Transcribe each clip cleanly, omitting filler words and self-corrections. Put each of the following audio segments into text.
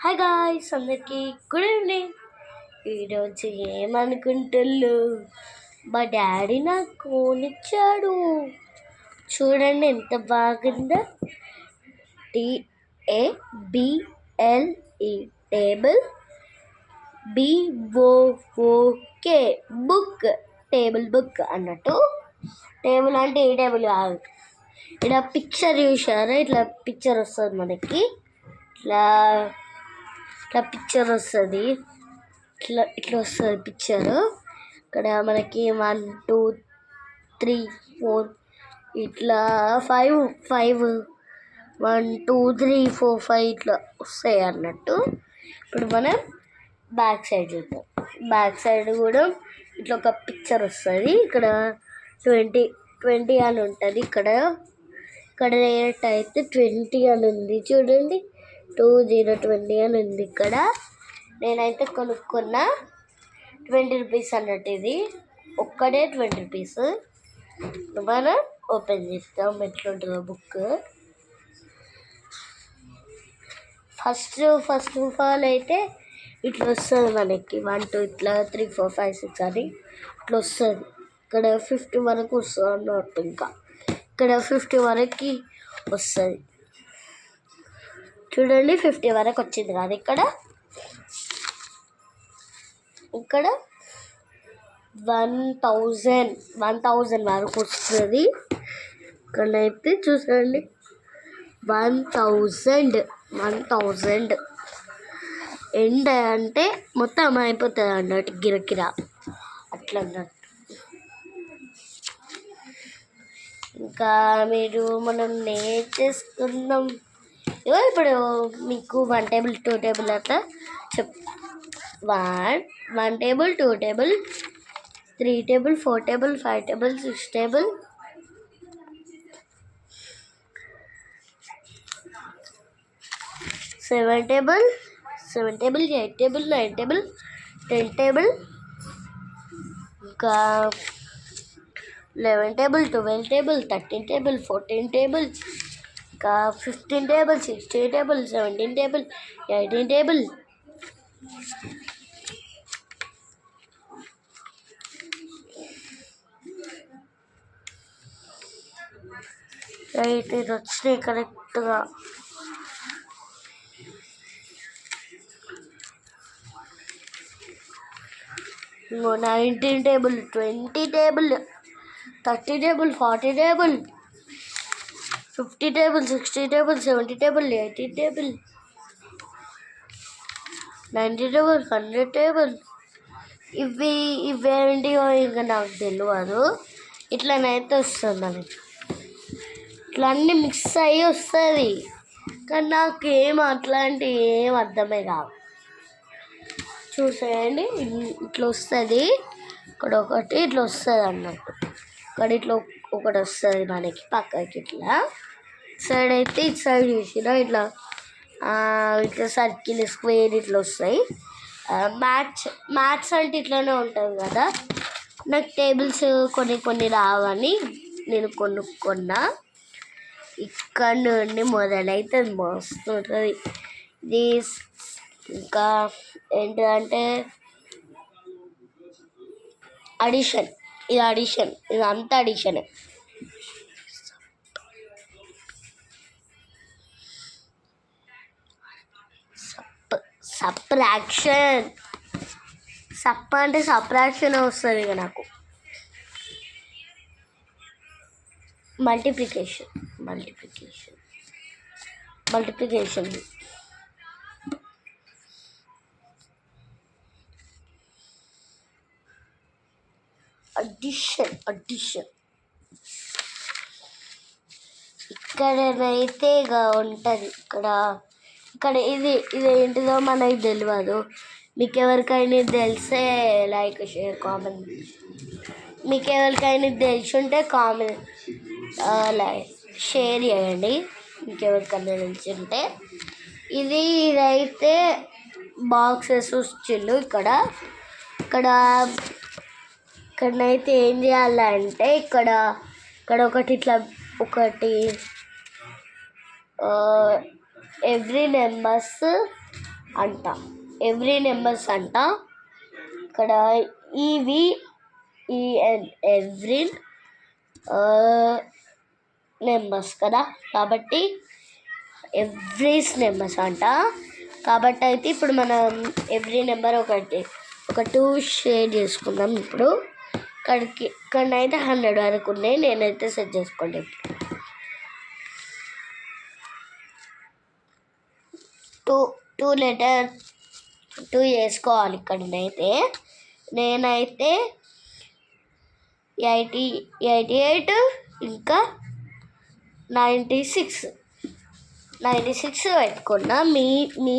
Hi guys, అందరికీ good evening. ఈరోజు ఏమనుకుంటుళ్ళు? మా డాడీ నాకు కొనిచ్చాడు. చూడండి ఎంత బాగుందో. TABLE table, BOOK book, table book అన్నట్టు. టేబుల్ అంటే ఏ టేబుల్ కాదు. ఇలా పిక్చర్ చూసారా? ఇట్లా పిక్చర్ వస్తుంది మనకి. ఇట్లా ఇట్లా పిక్చర్ వస్తుంది. ఇట్లా వస్తుంది పిక్చరు. ఇక్కడ మనకి 1 2 3 4 ఇట్లా 5 1 2 3 4 5 ఇట్లా వస్తాయి అన్నట్టు. ఇప్పుడు మనం బ్యాక్ సైడ్ చూద్దాం. బ్యాక్ సైడ్ కూడా ఇట్లా ఒక పిక్చర్ వస్తుంది. ఇక్కడ 20 అని ఉంటుంది. ఇక్కడ రేట్ అయితే 20 అని ఉంది. చూడండి, 2020 అని ఉంది. ఇక్కడ నేనైతే కొనుక్కున్నా 20 రూపీస్ అన్నట్టు. ఇది ఒక్కడే 20 రూపీస్. మనం ఓపెన్ చేస్తాం ఎట్లుంటుందో బుక్. ఫస్ట్ ఆఫ్ ఆల్ అయితే ఇట్లా వస్తుంది మనకి. 1 2 ఇట్లా 3 4 5 6 అని ఇట్లా వస్తుంది. ఇక్కడ 50 వరకు వస్తుంది అన్నట్టు. ఇంకా ఇక్కడ 50 వరకు వస్తుంది. చూడండి, 50 వరకు వచ్చింది కాదు. ఇక్కడ 1000 వరకు వస్తుంది. ఇక్కడైతే చూడండి, 1000 ఎండ్ అంటే మొత్తం అయిపోతుంది అన్నట్టు, గిరకిరా అట్లా అన్నట్టు. ఇంకా మనం నేర్చేసుకుందాం. ఇప్పుడు మీకు 1 టేబుల్ 2 టేబుల్ అట్లా 1 table 2 table 3 table 4 table 5 table 6 table 7 table 8 table 9 table 10 table, ఇంకా 11 టేబుల్ 12 టేబుల్ 13 టేబుల్ 14 టేబుల్, ఇంకా 15 table 16 table 17 table 18 table. Right, ఇది వచ్చినాయి కరెక్ట్గా. ఇంకో 19 table 20 table 30 table 40 table 50 table 60 table 70 table 80 table 90 table 100 table. ఇవేంటివో ఇంకా నాకు తెలియదు. ఇట్లనైతే వస్తుంది మనకి. ఇట్లా అన్నీ మిక్స్ అయ్యి వస్తుంది, కానీ నాకు అట్లాంటివి ఏం అర్థమే కావు. చూసేయండి, ఇట్లా వస్తుంది. ఇక్కడ ఒకటి ఇట్లా వస్తుంది అన్నట్టు. ఇక్కడ ఇట్లా ఒకటి వస్తుంది మనకి పక్కకి. ఇట్లా సైడ్ అయితే ఇటు సైడ్ చూసిన ఇట్లా సర్కిల్ స్క్వేర్ ఇట్లా వస్తాయి. మ్యాథ్స్ అంటే ఇట్లానే ఉంటుంది కదా. నాకు టేబుల్స్ కొన్ని రావని నేను కొనుక్కున్నా. ఇక్కడ నుండి మొదలైతుంది, మస్తు ఉంటుంది ఇది. ఇంకా ఏంటంటే అడిషన్, ఇది అంతా అడిషన్. సబ్ట్రాక్షన్ అంటే సబ్ట్రాక్షన్ వస్తుంది ఇక నాకు. మల్టిప్లికేషన్ అడిషన్ ఇక్కడనైతే ఇక ఉంటుంది. ఇక్కడ ఇది ఏంటిదో మనకి తెలియదు. మీకు ఎవరికైనా తెలిస్తే లైక్ షేర్ కామెంట్. మీకు ఎవరికైనా తెలిసి ఉంటే కామెంట్ లైక్ షేర్ చేయండి. మీకు ఎవరికైనా తెలిసి ఉంటే. ఇదైతే బాక్సెస్ వచ్చిండు. ఇక్కడనైతే ఏం చేయాలంటే ఇక్కడ ఒకటి ఇట్లా ఎవ్రీ నెంబర్స్ అంట, ఎవ్రీ నెంబర్స్ అంట. ఇక్కడ ఈవి ఎవ్రీ నెంబర్స్ కదా, కాబట్టి ఎవ్రీస్ నెంబర్స్ అంట. కాబట్టి అయితే ఇప్పుడు మనం ఎవ్రీ నెంబర్ ఒక 2 షేర్ చేసుకుందాం. ఇప్పుడు ఇక్కడనైతే 100 వరకు ఉన్నాయి, నేనైతే సెట్ చేసుకోండి. టూ లెటర్ 2 వేసుకోవాలి. ఇక్కడనైతే నేనైతే 88 ఇంకా 96 పెట్టుకున్నా. మీ మీ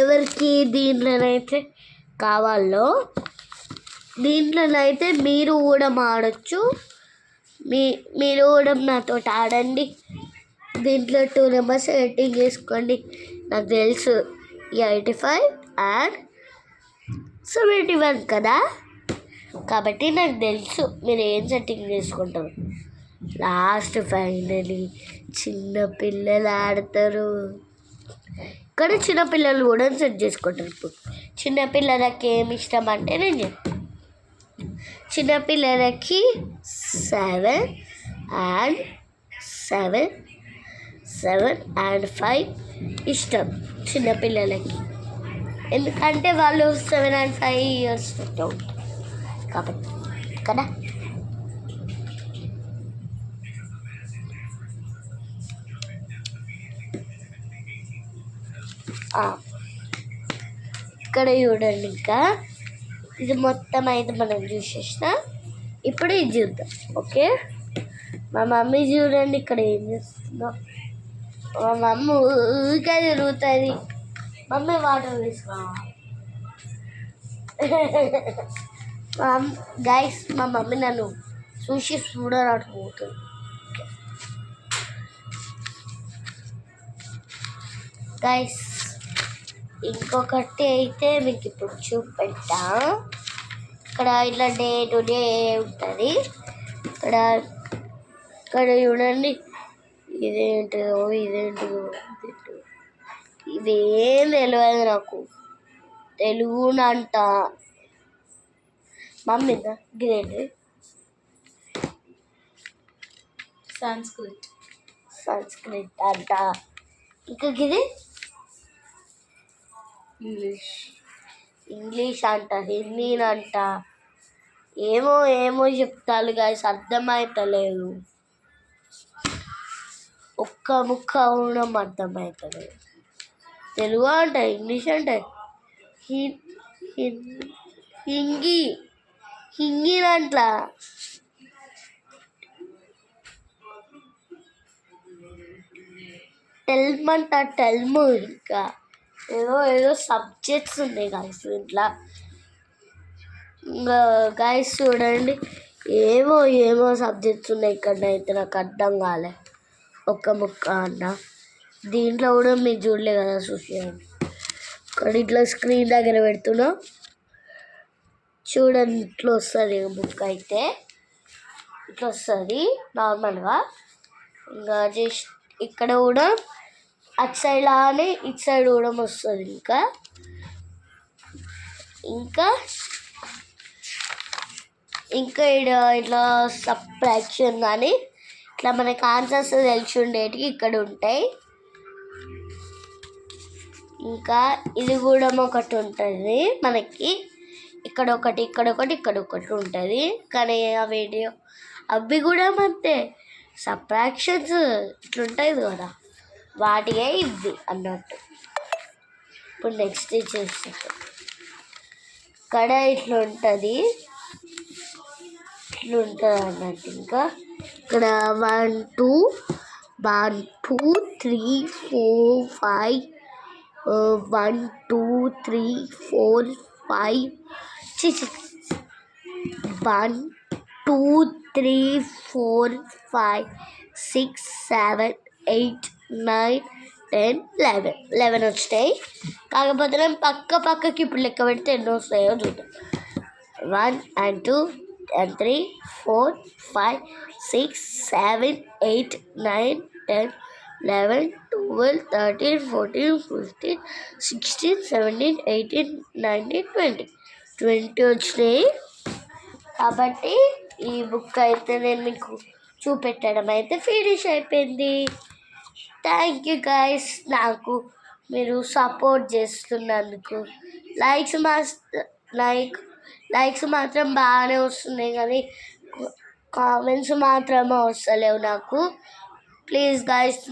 ఎవరికి దీంట్లోనైతే కావాలో దీంట్లోనైతే మీరు కూడా ఆడొచ్చు. మీరు కూడా నాతో ఆడండి. దీంట్లో 2 నెంబర్స్ సెట్టింగ్ చేసుకోండి. నాకు తెలుసు 85 అండ్ 71 కదా, కాబట్టి నాకు తెలుసు మీరు ఏం సెట్టింగ్ చేసుకుంటారు. లాస్ట్ ఫైనలీ చిన్నపిల్లలు ఆడతారు. ఇక్కడ చిన్నపిల్లలు కూడా సెట్ చేసుకుంటారు. ఇప్పుడు చిన్నపిల్లలకి ఏమి ఇష్టం అంటే నేను చెప్తాను. చిన్నపిల్లలకి 7 and 5 ఇష్టం చిన్నపిల్లలకి, ఎందుకంటే వాళ్ళు 7 and 5 years ఉంటారు కాబట్టి కదా. ఇక్కడ చూడండి, ఇంకా ఇది మొత్తం అయితే మనం చూసేసిన. ఇప్పుడు ఇది చూద్దాం. ఓకే, మా మమ్మీ చూడండి ఇక్కడ ఏం చేస్తుందో. మా మమ్మీ ఊరికే తిరుగుతుంది. మమ్మీ వాటర్ తీసుకురావా గైస్, మా మమ్మీ నన్ను చూడనట్టు పోతుంది. గైస్ ఇంకొకటి అయితే మీకు ఇప్పుడు చూపెట్టా. ఇక్కడ ఇట్లా డే టు డే ఉంటుంది. ఇక్కడ చూడండి, ఇదేంటో ఇవేం తెలియదు నాకు. తెలుగునంట మమ్మీ ఇదేంటి సంస్కృత్ అంట. ఇంకా ఇది ఇంగ్లీష్ అంట, హిందీ అంట, ఏమో చెప్తారు గాయస్, అర్థమవుతలేదు. ఒక్క ముక్క ఉండడం అర్థమవుతలేదు. తెలుగు అంట, ఇంగ్లీష్ అంట, హిందీ అంట, టెల్మ్ ఇంకా ఏదో సబ్జెక్ట్స్ ఉన్నాయి గాయస్ ఇంట్లో. ఇంకా గాయస్ చూడండి, ఏమో సబ్జెక్ట్స్ ఉన్నాయి ఇక్కడైతే, నాకు అర్థం కాలే. ఒక్క ముక్క అన్న దీంట్లో కూడా మీరు చూడలే కదా, చూసేయండి. ఇక్కడ ఇట్లా స్క్రీన్ దగ్గర పెడుతున్నా చూడండి, ఇట్లా వస్తుంది బుక్ అయితే, ఇట్లా వస్తుంది నార్మల్గా. ఇంకా జస్ట్ ఇక్కడ కూడా అటు సైడ్ లానే ఇటు సైడ్ కూడా వస్తుంది. ఇంకా ఇట్లా సబ్ట్రాక్షన్ కానీ ఇట్లా మనకి ఆన్సర్స్ తెలిసి ఉండేటివి ఇక్కడ ఉంటాయి. ఇంకా ఇది కూడా ఒకటి ఉంటుంది మనకి, ఇక్కడ ఒకటి ఉంటుంది. కానీ అవి కూడా అంతే, సబ్ట్రాక్షన్స్ ఇట్లుంటాయి కదా, వాటికే ఇవి అన్నట్టు. ఇప్పుడు నెక్స్ట్ చూస్తే ఇక్కడ ఇట్లుంటుంది అన్నట్టు. ఇంకా ఇక్కడ 1 2 3 4 5 1 2 3 4 5 1 2 3 4 5 6 7 8 9 10 11 వచ్చినాయి. కాకపోతే నేను పక్కకి ఇప్పుడు లెక్క పెడితే ఎన్నో వస్తాయో చూద్దాం. 1 and 2 and 3 4 5 6 7 8 9 10 11, 12, 13, 14, 15, 16, 17, 18, 19, 20. 20 వచ్చినాయి. కాబట్టి ఈ బుక్ అయితే నేను మీకు చూపెట్టడం అయితే ఫినిష్ అయిపోయింది. థ్యాంక్ యూ గైస్, నాకు మీరు సపోర్ట్ చేస్తున్నందుకు. లైక్స్ లైక్స్ మాత్రం బాగానే వస్తున్నాయి, కానీ కామెంట్స్ మాత్రమే వస్తలేవు నాకు. Please guys,